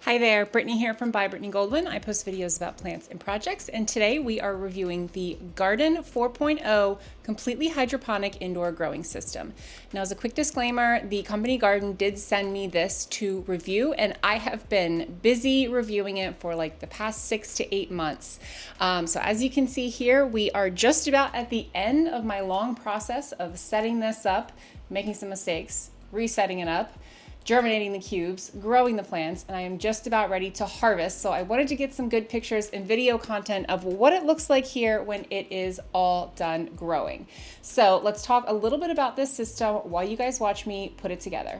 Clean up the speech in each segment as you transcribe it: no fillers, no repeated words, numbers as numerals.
Hi there, Brittany here from By Brittany Goldwyn. I post videos about plants and projects, and today we are reviewing the Gardyn 4.0 completely hydroponic indoor growing system. Now, as a quick disclaimer, the company Gardyn did send me this to review, and I have been busy reviewing it for like the past 6 to 8 months. So as you can see here, we are just about at the end of my long process of setting this up, making some mistakes, resetting it up, germinating the cubes, growing the plants, and I am just about ready to harvest. So I wanted to get some good pictures and video content of what it looks like here when it is all done growing. So let's talk a little bit about this system while you guys watch me put it together.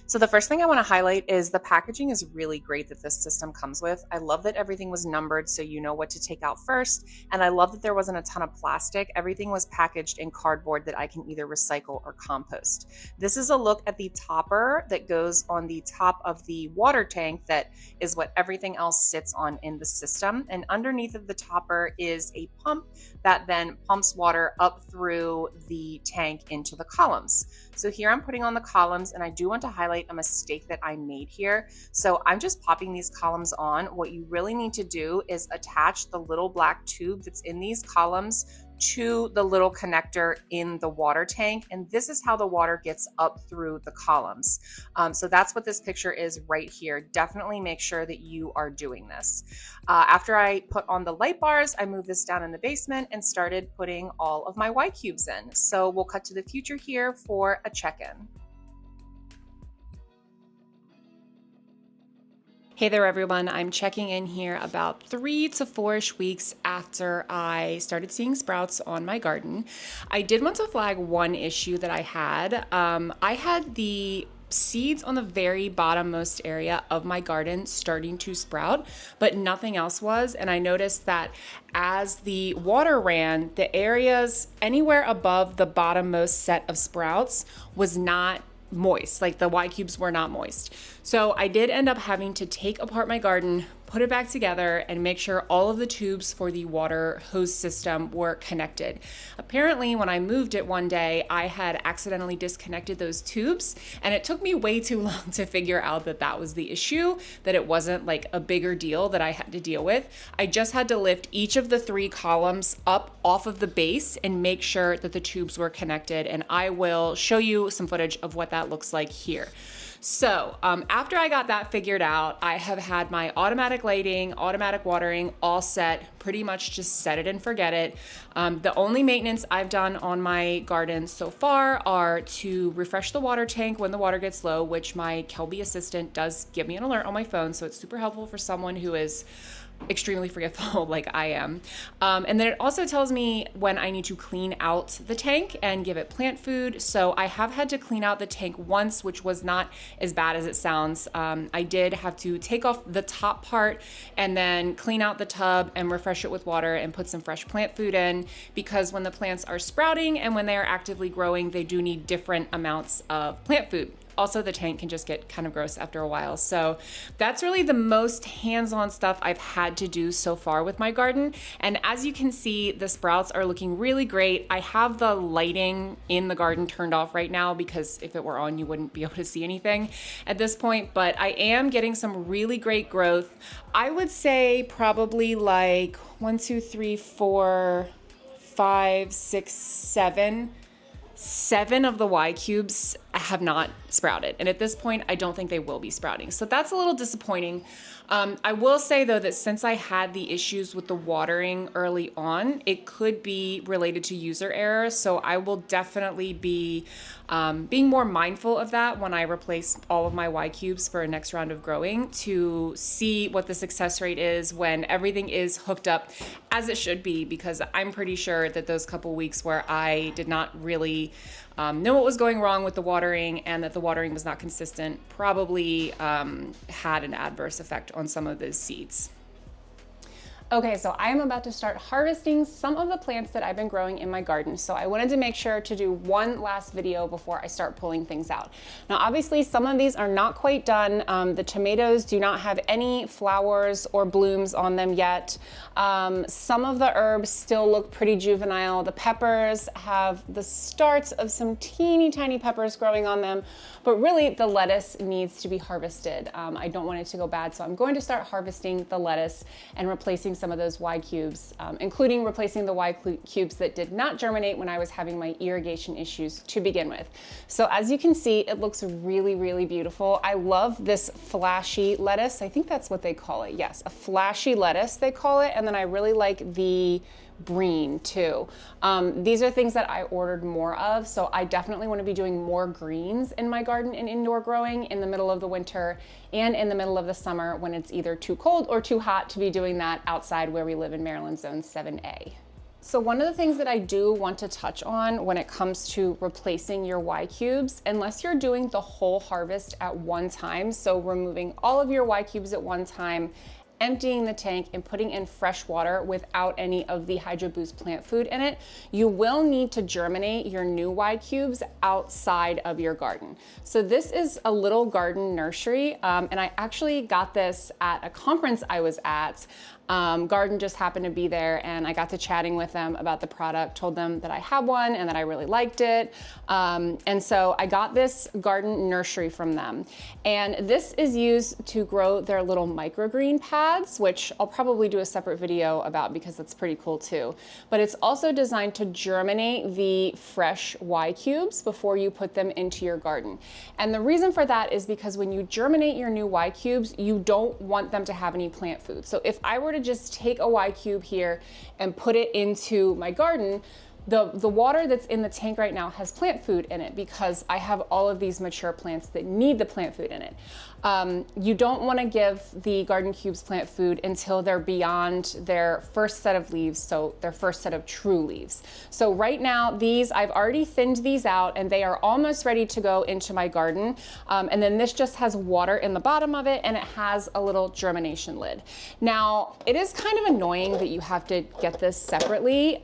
So the first thing I want to highlight is the packaging is really great that this system comes with. I love that everything was numbered so you know what to take out first. And I love that there wasn't a ton of plastic. Everything was packaged in cardboard that I can either recycle or compost. This is a look at the topper that goes on the top of the water tank that is what everything else sits on in the system. And underneath of the topper is a pump that then pumps water up through the tank into the columns. So here I'm putting on the columns, and I do want to highlight a mistake that I made here. So I'm just popping these columns on. What you really need to do is attach the little black tube that's in these columns to the little connector in the water tank. And this is how the water gets up through the columns. So that's what this picture is right here. Definitely make sure that you are doing this. After I put on the light bars, I moved this down in the basement and started putting all of my yCubes in. So we'll cut to the future here for a check-in. Hey there everyone, I'm checking in here about 3 to 4-ish weeks after I started seeing sprouts on my garden. I did want to flag one issue that I had. I had the seeds on the very bottommost area of my garden starting to sprout, but nothing else was. And I noticed that as the water ran, the areas anywhere above the bottommost set of sprouts was not moist, like the yCubes were not moist. So I did end up having to take apart my garden, put it back together, and make sure all of the tubes for the water hose system were connected. Apparently, when I moved it one day, I had accidentally disconnected those tubes, and it took me way too long to figure out that that was the issue, that it wasn't like a bigger deal that I had to deal with. I just had to lift each of the 3 columns up off of the base and make sure that the tubes were connected, and I will show you some footage of what that looks like here. So after I got that figured out, I have had my automatic lighting, automatic watering all set, pretty much just set it and forget it. The only maintenance I've done on my garden so far are to refresh the water tank when the water gets low, which my Kelby assistant does give me an alert on my phone. So it's super helpful for someone who is extremely forgetful like I am. And then it also tells me when I need to clean out the tank and give it plant food. So I have had to clean out the tank once, which was not as bad as it sounds. I did have to take off the top part and then clean out the tub and refresh it with water and put some fresh plant food in, because when the plants are sprouting and when they are actively growing, they do need different amounts of plant food. Also, the tank can just get kind of gross after a while. So that's really the most hands-on stuff I've had to do so far with my garden. And as you can see, the sprouts are looking really great. I have the lighting in the garden turned off right now because if it were on, you wouldn't be able to see anything at this point. But I am getting some really great growth. I would say probably like 1, 2, 3, 4, 5, 6, 7 of the yCubes have not sprouted. And at this point, I don't think they will be sprouting. So that's a little disappointing. I will say though that since I had the issues with the watering early on, it could be related to user error. So I will definitely be being more mindful of that when I replace all of my yCubes for a next round of growing, to see what the success rate is when everything is hooked up as it should be, because I'm pretty sure that those couple weeks where I did not really know what was going wrong with the watering and that the watering was not consistent probably had an adverse effect on some of those seeds. Okay, so I am about to start harvesting some of the plants that I've been growing in my garden. So I wanted to make sure to do one last video before I start pulling things out. Now, obviously some of these are not quite done. The tomatoes do not have any flowers or blooms on them yet. Some of the herbs still look pretty juvenile. The peppers have the starts of some teeny tiny peppers growing on them, but really the lettuce needs to be harvested. I don't want it to go bad, so I'm going to start harvesting the lettuce and replacing some of those yCubes, including replacing the yCubes that did not germinate when I was having my irrigation issues to begin with. So as you can see, it looks really, really beautiful. I love this flashy lettuce. I think that's what they call it. Yes, a flashy lettuce they call it. And then I really like the breen too. These are things that I ordered more of, so I definitely want to be doing more greens in my garden and indoor growing in the middle of the winter and in the middle of the summer when it's either too cold or too hot to be doing that outside where we live in Maryland Zone 7A. So one of the things that I do want to touch on when it comes to replacing your yCubes, unless you're doing the whole harvest at one time, so removing all of your yCubes at one time, emptying the tank and putting in fresh water without any of the Hydro Boost plant food in it, you will need to germinate your new yCubes outside of your garden. So this is a little garden nursery, and I actually got this at a conference I was at. Gardyn just happened to be there, and I got to chatting with them about the product, told them that I had one and that I really liked it. And so I got this garden nursery from them. And this is used to grow their little microgreen pads, which I'll probably do a separate video about because it's pretty cool too. But it's also designed to germinate the fresh yCubes before you put them into your garden. And the reason for that is because when you germinate your new yCubes, you don't want them to have any plant food. So if I were to just take a yCube here and put it into my garden, the water that's in the tank right now has plant food in it because I have all of these mature plants that need the plant food in it. You don't want to give the garden cubes plant food until they're beyond their first set of leaves, so their first set of true leaves. So right now, I've already thinned these out and they are almost ready to go into my garden. And then this just has water in the bottom of it and it has a little germination lid. Now, it is kind of annoying that you have to get this separately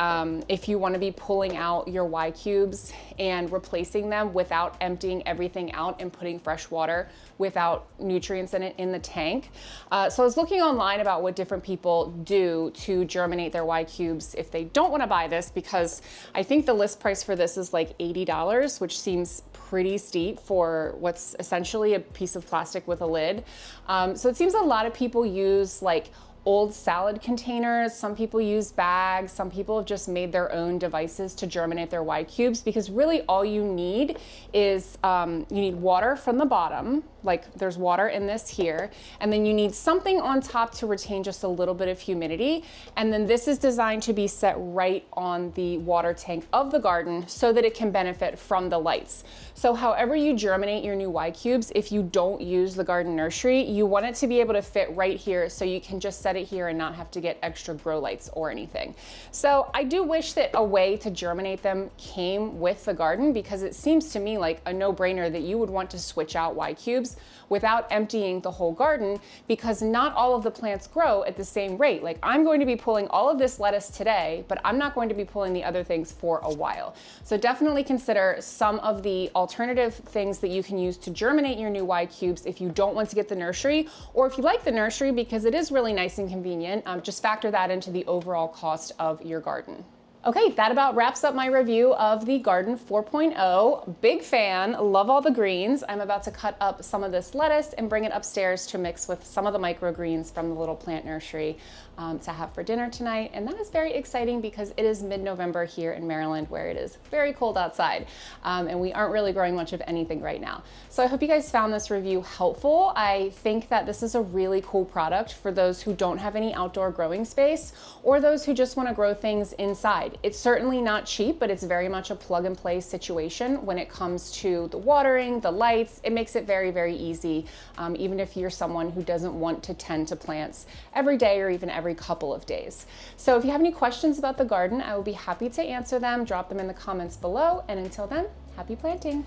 if you want to be pulling out your yCubes and replacing them without emptying everything out and putting fresh water without nutrients in it in the tank. So I was looking online about what different people do to germinate their yCubes if they don't want to buy this, because I think the list price for this is like $80, which seems pretty steep for what's essentially a piece of plastic with a lid. So it seems a lot of people use like old salad containers, some people use bags, some people have just made their own devices to germinate their yCubes, because really all you need is you need water from the bottom, like there's water in this here, and then you need something on top to retain just a little bit of humidity, and then this is designed to be set right on the water tank of the garden so that it can benefit from the lights. So however you germinate your new yCubes, if you don't use the garden nursery, you want it to be able to fit right here so you can just set it here and not have to get extra grow lights or anything. So I do wish that a way to germinate them came with the garden, because it seems to me like a no-brainer that you would want to switch out yCubes without emptying the whole garden, because not all of the plants grow at the same rate. Like, I'm going to be pulling all of this lettuce today, but I'm not going to be pulling the other things for a while. So definitely consider some of the alternative things that you can use to germinate your new yCubes if you don't want to get the nursery, or if you like the nursery because it is really nice and convenient, just factor that into the overall cost of your garden. Okay, that about wraps up my review of the Gardyn 4.0. Big fan, love all the greens. I'm about to cut up some of this lettuce and bring it upstairs to mix with some of the microgreens from the little plant nursery to have for dinner tonight. And that is very exciting because it is mid-November here in Maryland, where it is very cold outside. And we aren't really growing much of anything right now. So I hope you guys found this review helpful. I think that this is a really cool product for those who don't have any outdoor growing space, or those who just want to grow things inside. It's certainly not cheap, but it's very much a plug and play situation when it comes to the watering, the lights. It makes it very, very easy, even if you're someone who doesn't want to tend to plants every day or even every couple of days. So if you have any questions about the garden, I will be happy to answer them. Drop them in the comments below. And until then, happy planting.